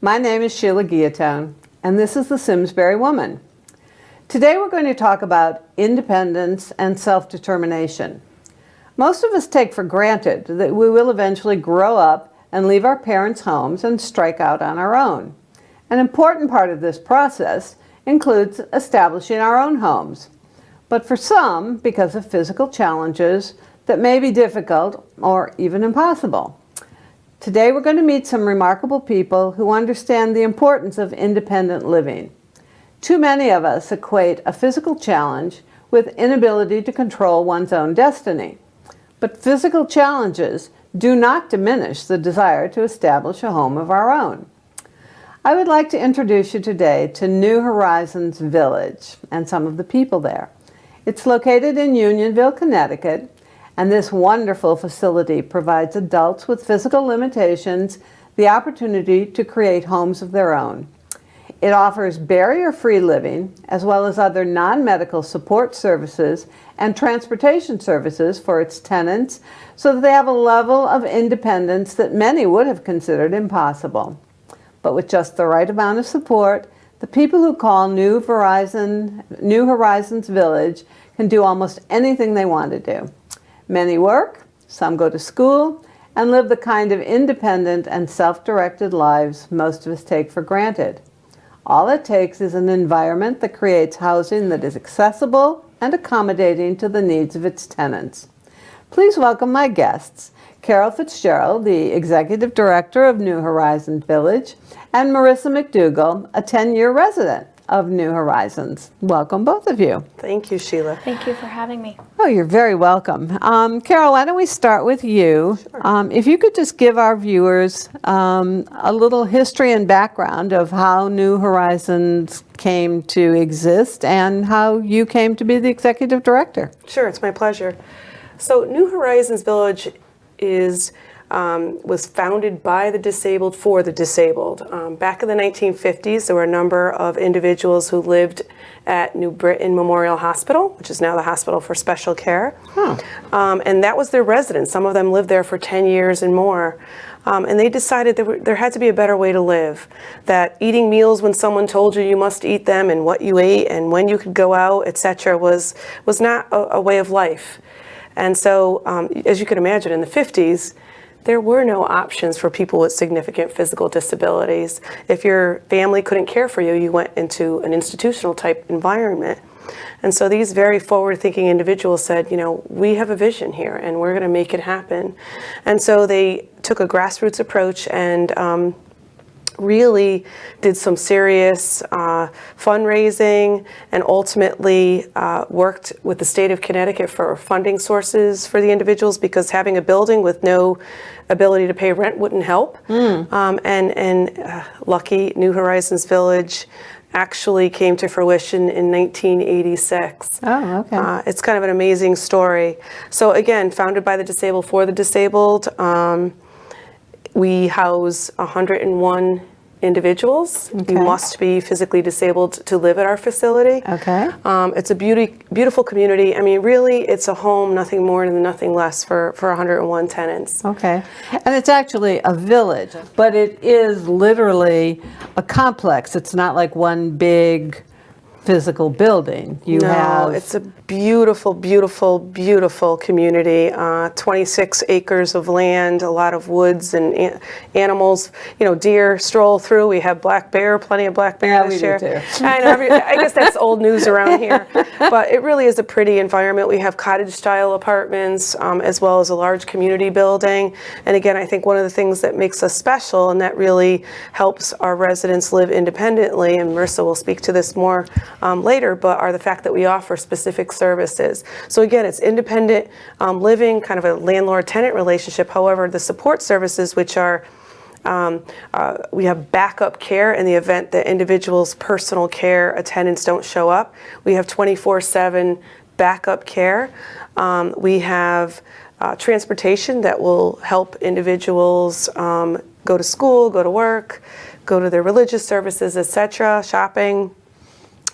My name is Sheila Guillotone, and this is the Simsbury Woman. Today we're going to talk about independence and self-determination. Most of us take for granted that we will eventually grow up and leave our parents' homes and strike out on our own. An important part of this process includes establishing our own homes. But for some, because of physical challenges, that may be difficult or even impossible. Today we're going to meet some remarkable people who understand the importance of independent living. Too many of us equate a physical challenge with inability to control one's own destiny. But physical challenges do not diminish the desire to establish a home of our own. I would like to introduce you today to New Horizons Village and some of the people there. It's located in Unionville, Connecticut, and this wonderful facility provides adults with physical limitations the opportunity to create homes of their own. It offers barrier-free living, as well as other non-medical support services and transportation services for its tenants, so that they have a level of independence that many would have considered impossible. But with just the right amount of support, the people who call New Horizons Village can do almost anything they want to do. Many work, some go to school, and live the kind of independent and self-directed lives most of us take for granted. All it takes is an environment that creates housing that is accessible and accommodating to the needs of its tenants. Please welcome my guests, Carol Fitzgerald, the Executive Director of New Horizons Village, and Marissa McDougall, a 10-year resident of New Horizons. Welcome, both of you. Thank you, Sheila. Thank you for having me. Oh, you're very welcome. Carol, why don't we start with you? Sure. If you could just give our viewers a little history and background of how New Horizons came to exist and how you came to be the Executive Director. Sure, it's my pleasure. So New Horizons Village was founded by the disabled for the disabled. Back in the 1950s, there were a number of individuals who lived at New Britain Memorial Hospital, which is now the Hospital for Special Care. And that was their residence. Some of them lived there for 10 years and more. And they decided there had to be a better way to live, that eating meals when someone told you must eat them and what you ate and when you could go out, etc., was not a way of life. And so, as you can imagine, in the 50s, there were no options for people with significant physical disabilities. If your family couldn't care for you, you went into an institutional type environment. And so these very forward-thinking individuals said, we have a vision here and we're going to make it happen. And so they took a grassroots approach and really did some serious fundraising and ultimately worked with the state of Connecticut for funding sources for the individuals, because having a building with no ability to pay rent wouldn't help. Lucky New Horizons Village actually came to fruition in 1986. Oh, okay. It's kind of an amazing story. So again, founded by the disabled for the disabled. We house 101 individuals. Okay. You must be physically disabled to live at our facility. Okay. It's a beautiful community. I mean, really, it's a home, nothing more and nothing less for 101 tenants. Okay. And it's actually a village, but it is literally a complex. It's not like one big physical building. It's a beautiful, beautiful, beautiful community. 26 acres of land, a lot of woods and animals. Deer stroll through. We have black bear, plenty of black bear this year. Do too. I know. I guess that's old news around here, but it really is a pretty environment. We have cottage-style apartments as well as a large community building. And again, I think one of the things that makes us special and that really helps our residents live independently, and Marissa will speak to this more later, but are the fact that we offer specific services. So again, it's independent living, kind of a landlord-tenant relationship. However, the support services, which are we have backup care in the event that individuals' personal care attendants don't show up. We have 24/7 backup care. We have transportation that will help individuals go to school, go to work, go to their religious services, etc., shopping.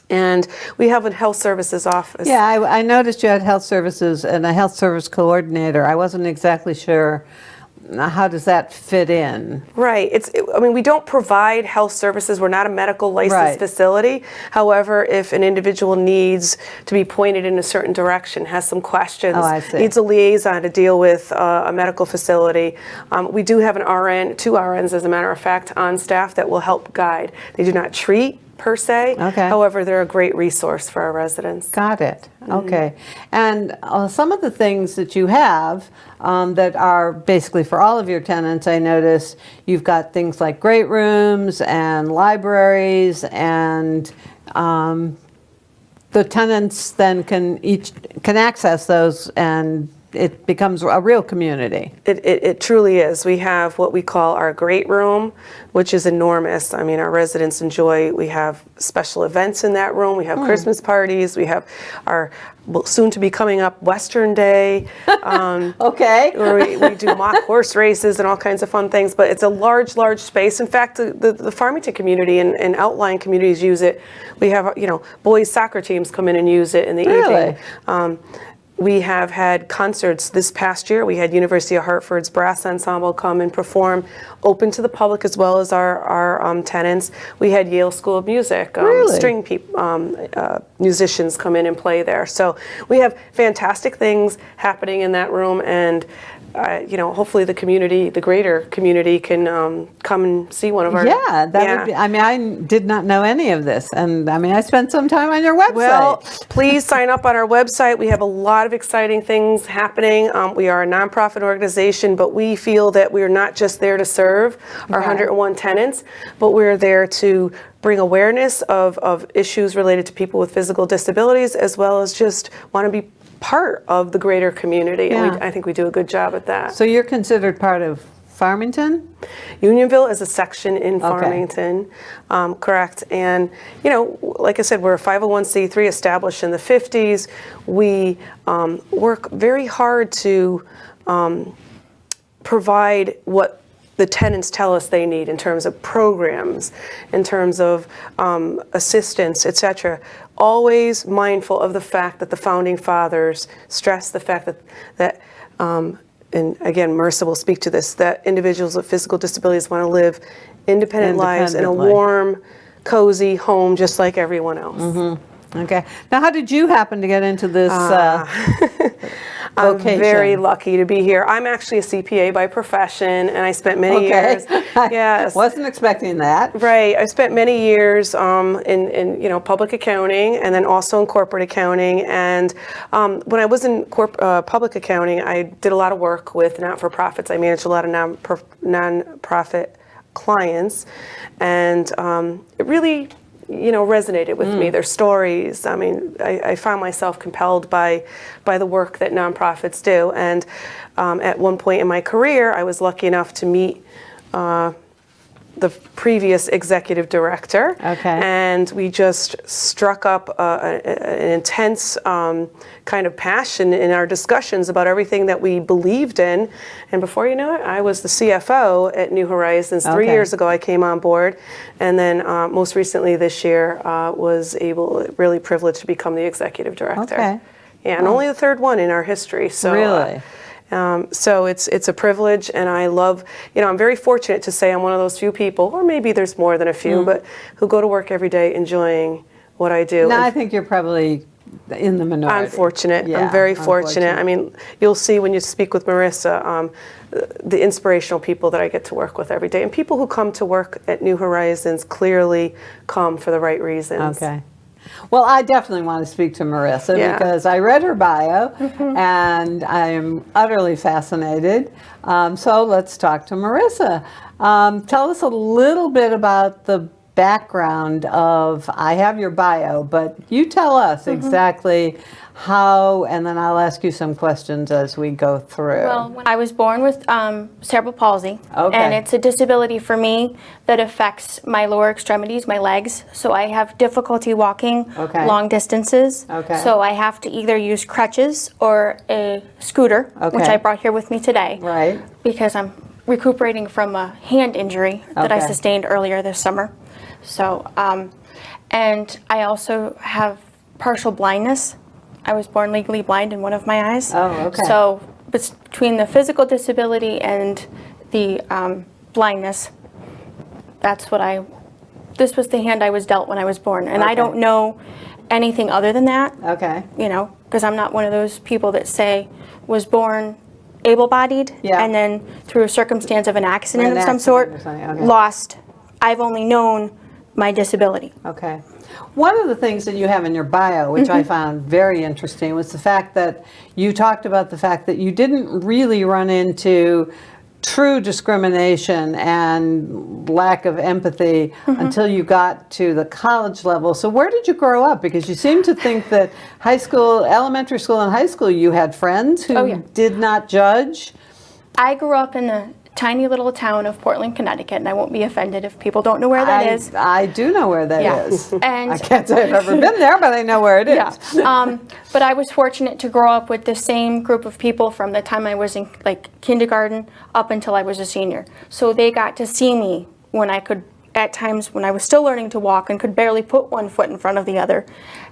And we have a health services office. Yeah, I noticed you had health services and a health service coordinator. I wasn't exactly sure how does that fit in? Right. I mean, we don't provide health services. We're not a medical licensed Right. facility. However, if an individual needs to be pointed in a certain direction, has some questions, Oh, I see. needs a liaison to deal with a medical facility, we do have an RN, 2 RNs as a matter of fact, on staff that will help guide. They do not treat per se. Okay. However, they're a great resource for our residents. Got it. Okay. And some of the things that you have that are basically for all of your tenants, I notice you've got things like great rooms and libraries, and the tenants then can access those, and it becomes a real community. It truly is. We have what we call our great room, which is enormous. I mean, our residents enjoy, we have special events in that room. We have Christmas parties. We have our soon to be coming up Western Day. Okay. Where we do mock horse races and all kinds of fun things. But it's a large space. In fact, the Farmington community and outlying communities use it. We have, boys soccer teams come in and use it in the evening. We have had concerts this past year. We had University of Hartford's brass ensemble come and perform, open to the public as well as our tenants. We had Yale School of Music, string musicians come in and play there. So we have fantastic things happening in that room, and hopefully the community, the greater community, can come and see one of our. Yeah, that would be. I mean, I did not know any of this, and I mean, I spent some time on your website. Well, please sign up on our website. We have a lot of exciting things happening. We are a nonprofit organization, but we feel that we are not just there to serve our 101 tenants, but we're there to bring awareness of issues related to people with physical disabilities, as well as just want to be part of the greater community. Yeah. And I think we do a good job at that. So you're considered part of Farmington? Unionville is a section in Farmington, correct. And, like I said, we're a 501c3 established in the 50s. We work very hard to provide what the tenants tell us they need in terms of programs, in terms of assistance, etc. Always mindful of the fact that the founding fathers stressed the fact that and again, Marissa will speak to this, that individuals with physical disabilities want to live independent lives in a warm, cozy home just like everyone else. Mm-hmm. Okay. Now, how did you happen to get into this I'm vocation? very lucky to be here. I'm actually a CPA by profession, and I spent many years. Yes. Wasn't expecting that. Right. I spent many years in public accounting, and then also in corporate accounting. And when I was in public accounting, I did a lot of work with not-for-profits. I managed a lot of non-profit clients, and it really resonated with me. Their stories. I mean, I found myself compelled by the work that nonprofits do. And at one point in my career, I was lucky enough to meet the previous executive director. Okay. And we just struck up an intense kind of passion in our discussions about everything that we believed in. And before you know it, I was the CFO at New Horizons. 3 years ago, I came on board. And then most recently this year, was really privileged to become the executive director. Okay. Yeah, and only the third one in our history. So, really? So it's a privilege, and I love, I'm very fortunate to say I'm one of those few people, or maybe there's more than a few, but who go to work every day enjoying what I do. No, I think you're probably in the minority. I'm fortunate. Yeah, I'm very fortunate. I mean, you'll see when you speak with Marissa, the inspirational people that I get to work with every day. And people who come to work at New Horizons clearly come for the right reasons. Okay. Well, I definitely want to speak to Marissa because I read her bio and I am utterly fascinated. So let's talk to Marissa. Tell us a little bit about the background of, I have your bio, but you tell us exactly how, and then I'll ask you some questions as we go through. Well, when I was born with cerebral palsy, Okay. and it's a disability for me that affects my lower extremities, my legs. So I have difficulty walking long distances. Okay. So I have to either use crutches or a scooter, which I brought here with me today. Right. Because I'm recuperating from a hand injury that I Okay. sustained earlier this summer. So, and I also have partial blindness. I was born legally blind in one of my eyes. Oh, okay. So between the physical disability and the blindness, this was the hand I was dealt when I was born. And I don't know anything other than that. Okay. You know, because I'm not one of those people that say was born able-bodied and then through a circumstance of an accident of some sort, lost. I've only known my disability. Okay. One of the things that you have in your bio, which I found very interesting, was the fact that you talked about the fact that you didn't really run into true discrimination and lack of empathy until you got to the college level. So where did you grow up? Because you seem to think that high school, elementary school and high school, you had friends who did not judge. I grew up in the tiny little town of Portland, Connecticut, and I won't be offended if people don't know where that is. I do know where that is. And I can't say I've ever been there, but I know where it is. But I was fortunate to grow up with the same group of people from the time I was in kindergarten up until I was a senior. So they got to see me when I could, at times when I was still learning to walk and could barely put one foot in front of the other,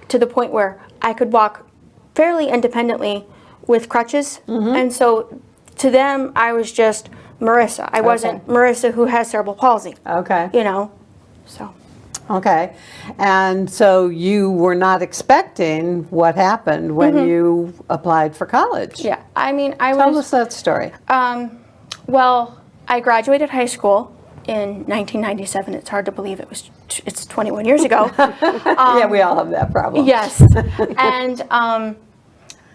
to the point where I could walk fairly independently with crutches. And so to them, I was just Marissa. I wasn't Marissa who has cerebral palsy. Okay. You know, so. Okay. And so you were not expecting what happened when you applied for college. Yeah. I mean, Tell us that story. Well, I graduated high school in 1997. It's hard to believe it's 21 years ago. Yeah, we all have that problem. Yes. And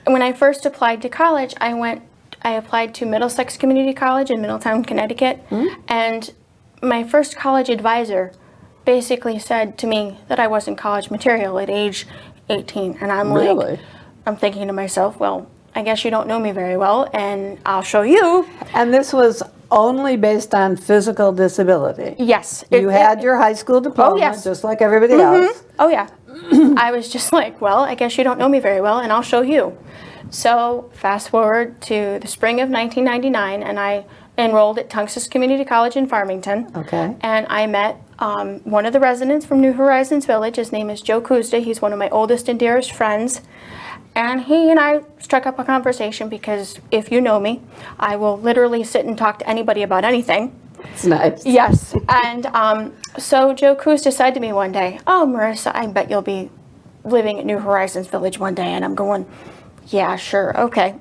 when I first applied to college, I applied to Middlesex Community College in Middletown, Connecticut, and my first college advisor basically said to me that I wasn't college material at age 18, and I'm like, I'm thinking to myself, well, I guess you don't know me very well, and I'll show you. And this was only based on physical disability? Yes. You had your high school diploma, just like everybody else? Oh, yeah. I was just like, well, I guess you don't know me very well, and I'll show you. So fast forward to the spring of 1999, and I enrolled at Tungus Community College in Farmington. Okay. And I met one of the residents from New Horizons Village. His name is Joe Kuzda. He's one of my oldest and dearest friends. And he and I struck up a conversation because if you know me, I will literally sit and talk to anybody about anything. It's nice. Yes. And so Joe Kuzda said to me one day, oh, Marissa, I bet you'll be living at New Horizons Village one day. And I'm going, yeah, sure, okay.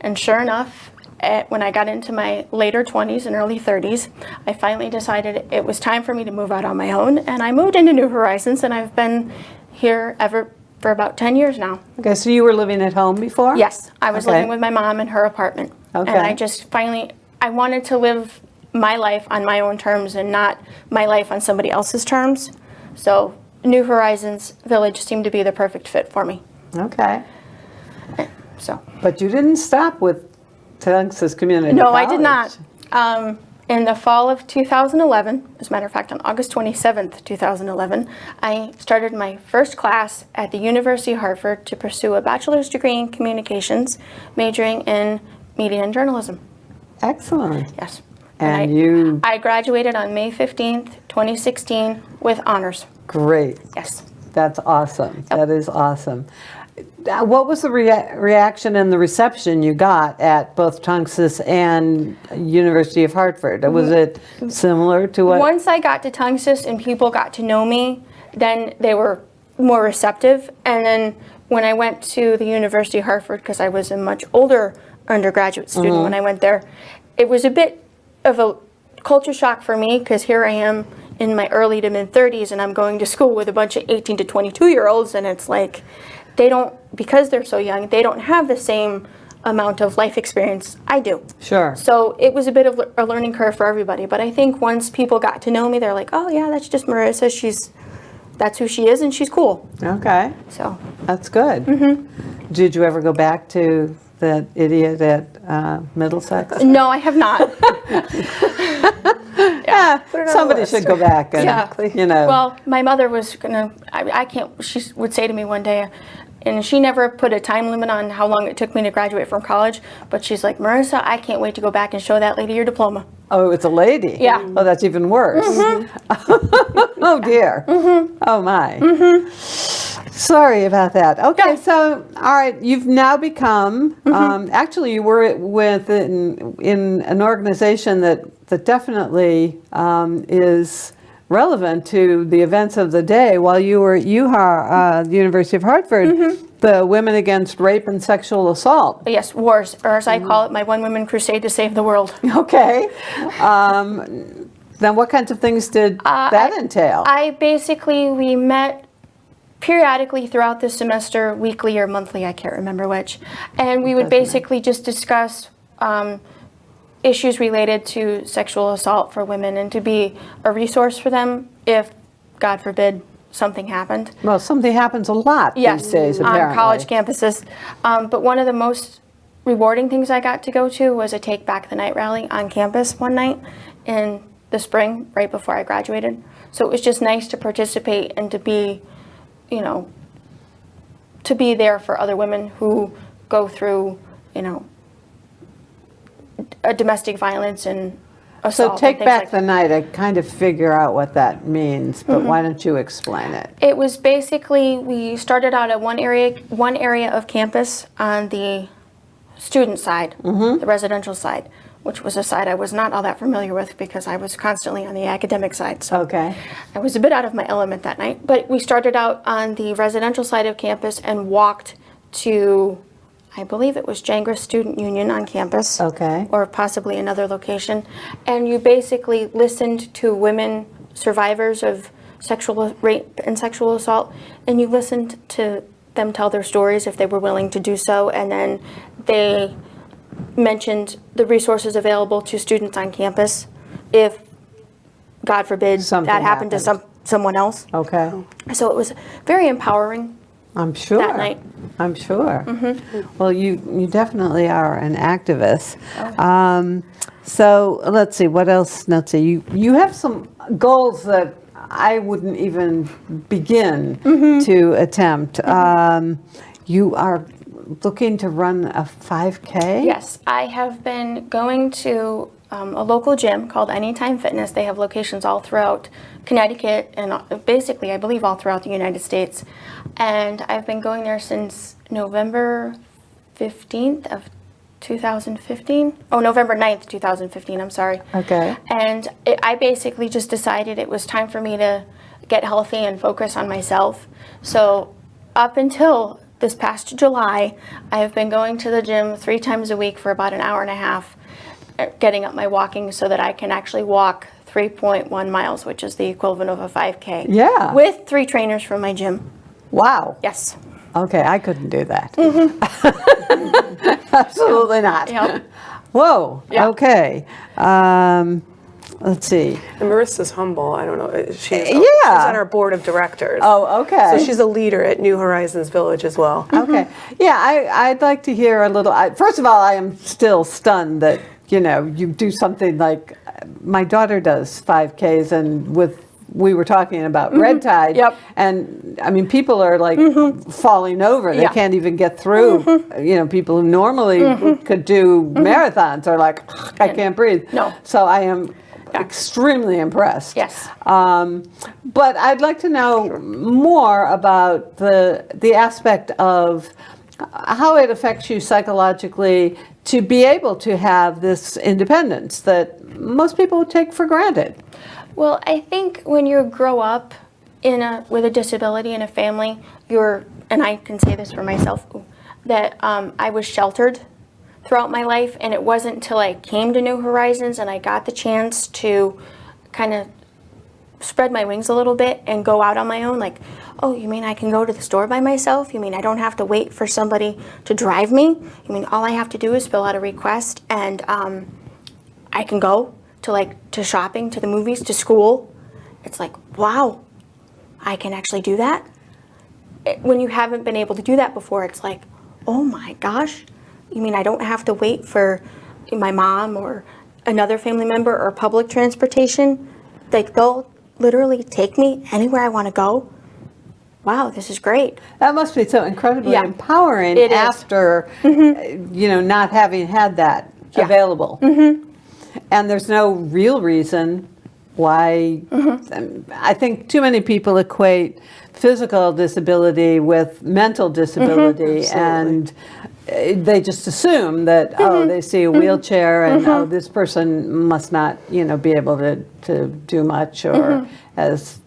And sure enough, when I got into my later 20s and early 30s, I finally decided it was time for me to move out on my own, and I moved into New Horizons, and I've been here for about 10 years now. Okay, so you were living at home before? Yes, I was living with my mom in her apartment. Okay. And I just I wanted to live my life on my own terms and not my life on somebody else's terms. So New Horizons Village seemed to be the perfect fit for me. Okay. So. But you didn't stop with Tungus Community No, College. I did not. In the fall of 2011, as a matter of fact, on August 27th, 2011, I started my first class at the University of Hartford to pursue a bachelor's degree in communications, majoring in media and journalism. Excellent. Yes. And I graduated on May 15th, 2016 with honors. Great. Yes. That's awesome. Yep. That is awesome. What was the reaction and the reception you got at both Tungus and University of Hartford? Was it similar to what? Once I got to Tungus and people got to know me, then they were more receptive. And then when I went to the University of Hartford, because I was a much older undergraduate student when I went there, it was a bit of a culture shock for me, because here I am in my early to mid 30s and I'm going to school with a bunch of 18 to 22-year-olds, and it's like, they don't, because they're so young, they don't have the same amount of life experience I do. Sure. So it was a bit of a learning curve for everybody. But I think once people got to know me, they're like, oh yeah, that's just Marissa. That's who she is, and she's cool. Okay. So. That's good. Did you ever go back to that idiot at Middlesex? No, I have not. Somebody should go back and, you know. Well, my mother was gonna, I can't, she would say to me one day, and she never put a time limit on how long it took me to graduate from college, but she's like, Marissa, I can't wait to go back and show that lady your diploma. Oh, it's a lady? Yeah. Oh, that's even worse. Oh, dear. Oh, my. Sorry about that. Okay, Yeah. so all right, you've now become. Actually, you were in an organization that definitely is relevant to the events of the day. While you were at UHAR, the University of Hartford, the Women Against Rape and Sexual Assault. Yes, WARS, or as I call it, my One Woman Crusade to Save the World. Okay. Then what kinds of things did that entail? We met periodically throughout the semester, weekly or monthly, I can't remember which, and we would basically just discuss issues related to sexual assault for women and to be a resource for them if, God forbid, something happened. Well, something happens a lot these days, apparently. On college campuses. But one of the most rewarding things I got to go to was a Take Back the Night rally on campus one night in the spring, right before I graduated. So it was just nice to participate and to be, to be there for other women who go through, a domestic violence and assault. So Take and Back like the Night, I kind of figure out what that means, but why don't you explain it? It was basically, we started out at one area of campus on the student side, the residential side, which was a side I was not all that familiar with because I was constantly on the academic side. So Okay. I was a bit out of my element that night. But we started out on the residential side of campus and walked to, I believe it was Jangris Student Union on campus. Okay. Or possibly another location. And you basically listened to women survivors of sexual rape and sexual assault, and you listened to them tell their stories if they were willing to do so, and then they mentioned the resources available to students on campus if, God forbid, Something that happened to someone else. Okay. So it was very empowering. I'm sure. That night. I'm sure. Well, you definitely are an activist. So let's see, what else? Let's see, you have some goals that I wouldn't even begin to attempt. You are looking to run a 5K? Yes, I have been going to a local gym called Anytime Fitness. They have locations all throughout Connecticut and basically, I believe, all throughout the United States. And I've been going there since November 15th of 2015. Oh, November 9th, 2015, I'm sorry. Okay. And I basically just decided it was time for me to get healthy and focus on myself. So up until this past July, I have been going to the gym 3 times a week for about an hour and a half, getting up my walking so that I can actually walk 3.1 miles, which is the equivalent of a 5K. Yeah. With 3 trainers from my gym. Wow. Yes. Okay, I couldn't do that. Absolutely not. Yep. Whoa. Yeah. Okay. Let's see. And Marissa's humble. I don't know. She's Yeah. on our board of directors. Oh, okay. So she's a leader at New Horizons Village as well. Okay. Yeah, I'd like to hear a little. First of all, I am still stunned that, you do something like my daughter does 5Ks, and we were talking about red tide. Yep. And I mean, people are like falling over. They Yeah. can't even get through. People who normally could do marathons are like, I can't breathe. No. So I am extremely impressed. Yes. But I'd like to know more about the aspect of how it affects you psychologically to be able to have this independence that most people would take for granted. Well, I think when you grow up with a disability in a family, and I can say this for myself, that I was sheltered throughout my life, and it wasn't until I came to New Horizons and I got the chance to kind of spread my wings a little bit and go out on my own, like, oh, you mean I can go to the store by myself? You mean I don't have to wait for somebody to drive me? You mean all I have to do is fill out a request and I can go to shopping, to the movies, to school? It's like, wow, I can actually do that? When you haven't been able to do that before, it's like, oh my gosh, you mean I don't have to wait for my mom or another family member or public transportation? Like, they'll literally take me anywhere I want to go. Wow, this is great. That must be so incredibly Yeah. empowering It is. after, not having had that available. And there's no real reason why. I think too many people equate physical disability with mental disability, and they just assume that, oh, they see a wheelchair and, oh, this person must not, be able to do much, or as,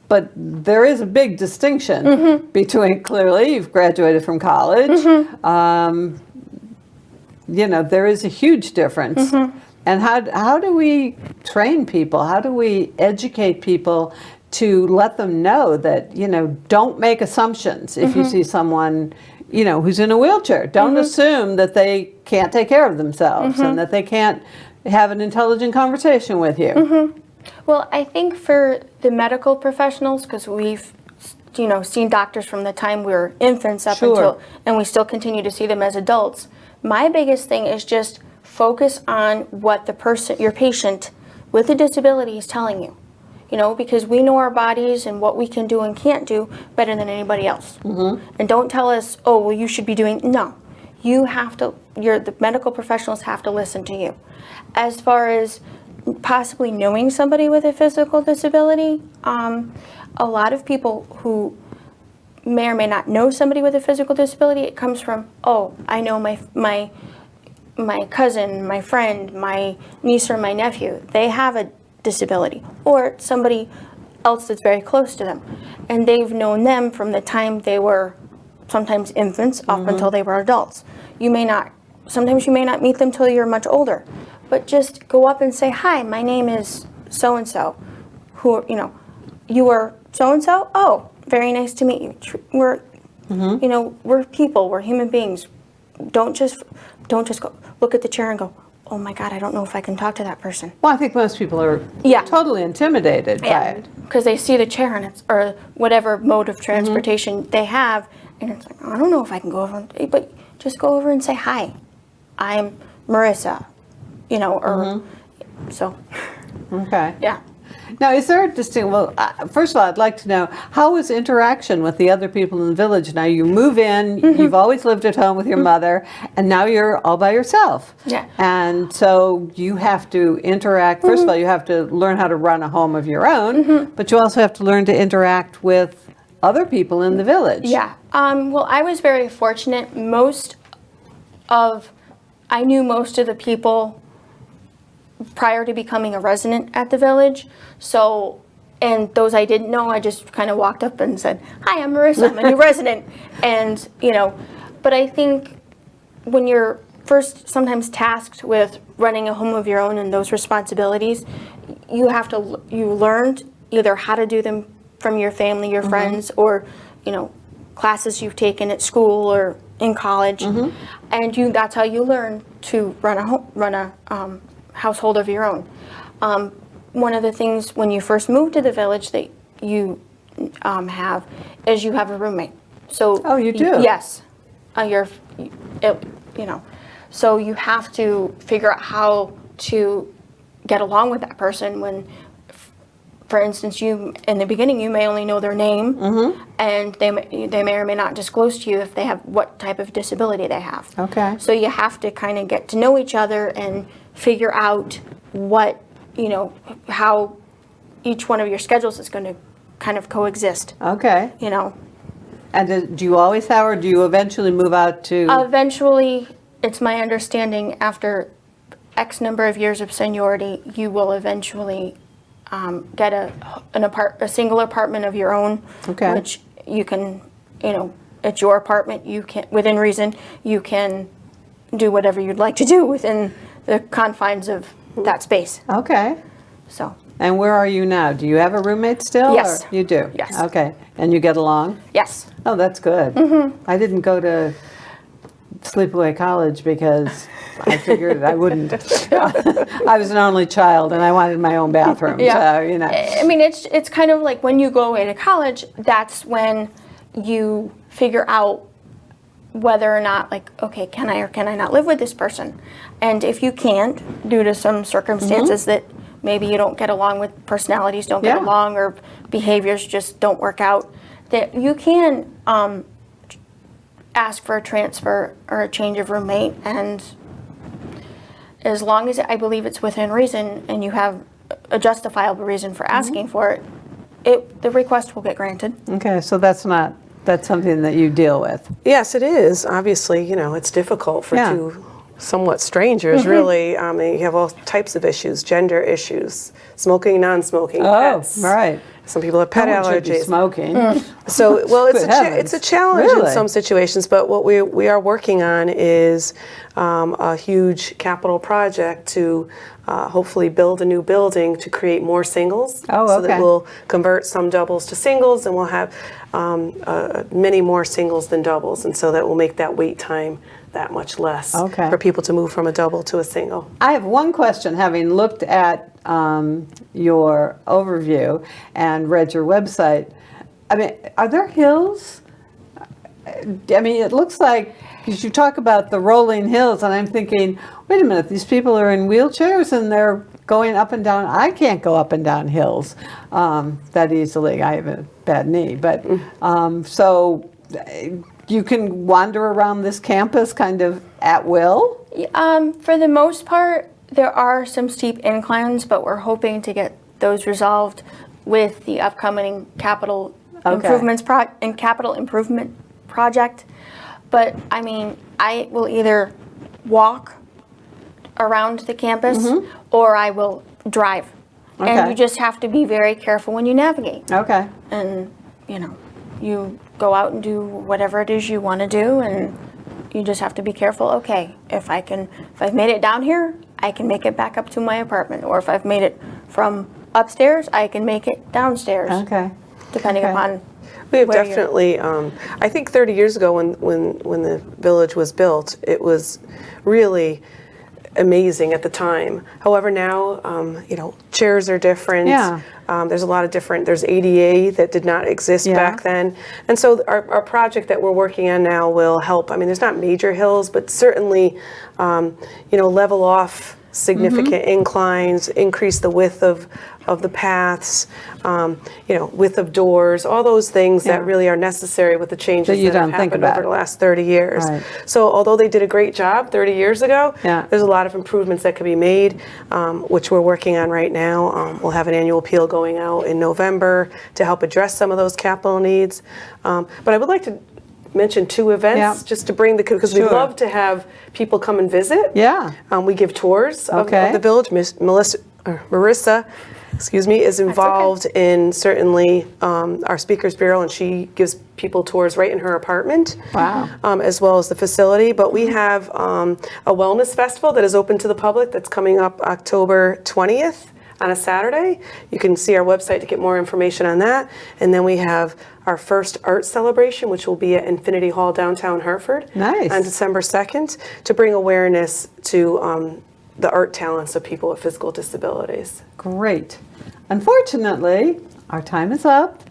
but there is a big distinction between, clearly, you've graduated from college, there is a huge difference. And how do we train people? How do we educate people to let them know that, don't make assumptions if you see someone, who's in a wheelchair. Don't assume that they can't take care of themselves and that they can't have an intelligent conversation with you. Well, I think for the medical professionals, because we've seen doctors from the time we were infants up until, and we still continue to see them as adults. My biggest thing is just focus on what your patient with a disability is telling you. Because we know our bodies and what we can do and can't do better than anybody else. And don't tell us, oh, well, you should be doing, no. You have to, the medical professionals have to listen to you. As far as possibly knowing somebody with a physical disability, a lot of people who may or may not know somebody with a physical disability, it comes from, oh, I know my cousin, my friend, my niece or my nephew, they have a disability, or somebody else that's very close to them, and they've known them from the time they were sometimes infants up until they were adults. Sometimes you may not meet them till you're much older, but just go up and say, hi, my name is so and so, who you are so and so. Oh, very nice to meet you. We're we're people, we're human beings. Don't just go look at the chair and go, oh my God, I don't know if I can talk to that person. Well, I think most people are totally intimidated by it. Because they see the chair or whatever mode of transportation they have, and it's like, I don't know if I can go over, but just go over and say, hi, I'm Marissa, or so. Okay. Yeah. Now, is there a distinct, first of all, I'd like to know, how is interaction with the other people in the village? Now, you move in, you've always lived at home with your mother, and now you're all by yourself. Yeah. And so you have to interact, first of all, you have to learn how to run a home of your own, but you also have to learn to interact with other people in the village. Yeah. Well, I was very fortunate. I knew most of the people prior to becoming a resident at the village. So, and those I didn't know, I just kind of walked up and said, hi, I'm Marissa, I'm a new resident. And, but I think when you're first sometimes tasked with running a home of your own and those responsibilities, you learned either how to do them from your family, your friends, or, classes you've taken at school or in college. And that's how you learn to run a household of your own. One of the things when you first move to the village that you have is you have a roommate. So oh, you do? Yes. So you have to figure out how to get along with that person when, for instance, in the beginning you may only know their name, and they may or may not disclose to you if they have what type of disability they have. Okay. So you have to kind of get to know each other and figure out what, how each one of your schedules is going to kind of coexist. Okay. And do you always have, or do you eventually move out to? Eventually, it's my understanding after X number of years of seniority, you will eventually get a single apartment of your own, which you can, it's your apartment. You can, within reason, you can do whatever you'd like to do within the confines of that space. Okay. So. And where are you now? Do you have a roommate still? Yes. Or you do? Yes. Okay. And you get along? Yes. Oh, that's good. I didn't go to sleepaway college because I figured I wouldn't. I was an only child and I wanted my own bathroom. Yeah. So, I mean, it's kind of like when you go away to college, that's when you figure out whether or not, like, okay, can I or can I not live with this person? And if you can't, due to some circumstances that maybe you don't get along with, personalities don't get along, or behaviors just don't work out, that you can ask for a transfer or a change of roommate. And as long as I believe it's within reason and you have a justifiable reason for asking for it, the request will get granted. Okay, so that's something that you deal with. Yes, it is. Obviously, it's difficult for Yeah. two somewhat strangers, really. You have all types of issues, gender issues, smoking, non-smoking, pets. Right. Some people have pet No one should be allergies. smoking. So, well, Good heavens. it's a challenge in Really? some situations, but what we are working on is a huge capital project to hopefully build a new building to create more singles. Oh, So that okay. we'll convert some doubles to singles, and we'll have many more singles than doubles, and so that will make that wait time that much less Okay. for people to move from a double to a single. I have one question, having looked at your overview and read your website. I mean, are there hills? I mean, it looks like, because you talk about the rolling hills, and I'm thinking, wait a minute, these people are in wheelchairs and they're going up and down. I can't go up and down hills that easily. I have a bad knee. But so you can wander around this campus kind of at will? For the most part, there are some steep inclines, but we're hoping to get those resolved with the upcoming capital improvement project. But I mean, I will either walk around the campus or I will drive. Okay. And you just have to be very careful when you navigate. Okay. And you go out and do whatever it is you want to do, and you just have to be careful. Okay, if I've made it down here, I can make it back up to my apartment, or if I've made it from upstairs, I can make it downstairs. Okay. Depending Okay. upon We have where you're- definitely, I think 30 years ago when the village was built, it was really amazing at the time. However, now, chairs are different. Yeah. There's a lot of there's ADA that did not exist Yeah. back then. And so our project that we're working on now will help. I mean, there's not major hills, but certainly, level off significant inclines, increase the width of the paths, width of doors, all those things Yeah. that really are necessary with the changes That you that have don't think happened about. over the last 30 years. Right. So although they did a great job 30 years ago, Yeah. there's a lot of improvements that could be made, which we're working on right now. We'll have an annual appeal going out in November to help address some of those capital needs. But I would like to mention two events Yeah. just to bring because we'd Sure. love to have people come and visit. Yeah. We give tours of Okay. the village. Marissa, is involved in certainly our Speakers Bureau, and she gives people tours right in her apartment. Wow. As well as the facility. But we have a wellness festival that is open to the public that's coming up October 20th on a Saturday. You can see our website to get more information on that. And then we have our first art celebration, which will be at Infinity Hall downtown Hartford Nice. on December 2nd to bring awareness to the art talents of people with physical disabilities. Great. Unfortunately, our time is up,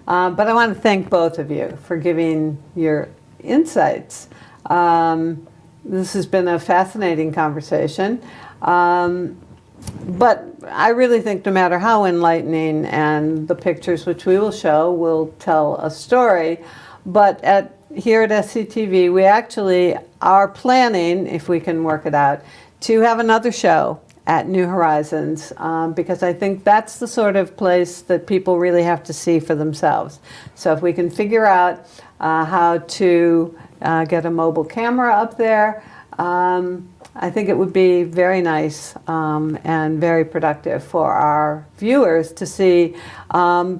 but I want to thank both of you for giving your insights. This has been a fascinating conversation, but I really think no matter how enlightening, and the pictures which we will show will tell a story, but here at SCTV, we actually are planning, if we can work it out, to have another show at New Horizons, because I think that's the sort of place that people really have to see for themselves. So if we can figure out how to get a mobile camera up there, I think it would be very nice and very productive for our viewers to see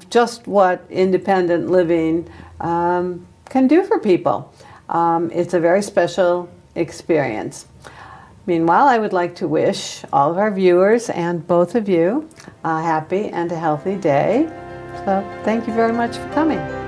just what independent living can do for people. It's a very special experience. Meanwhile, I would like to wish all of our viewers and both of you a happy and a healthy day. So thank you very much for coming.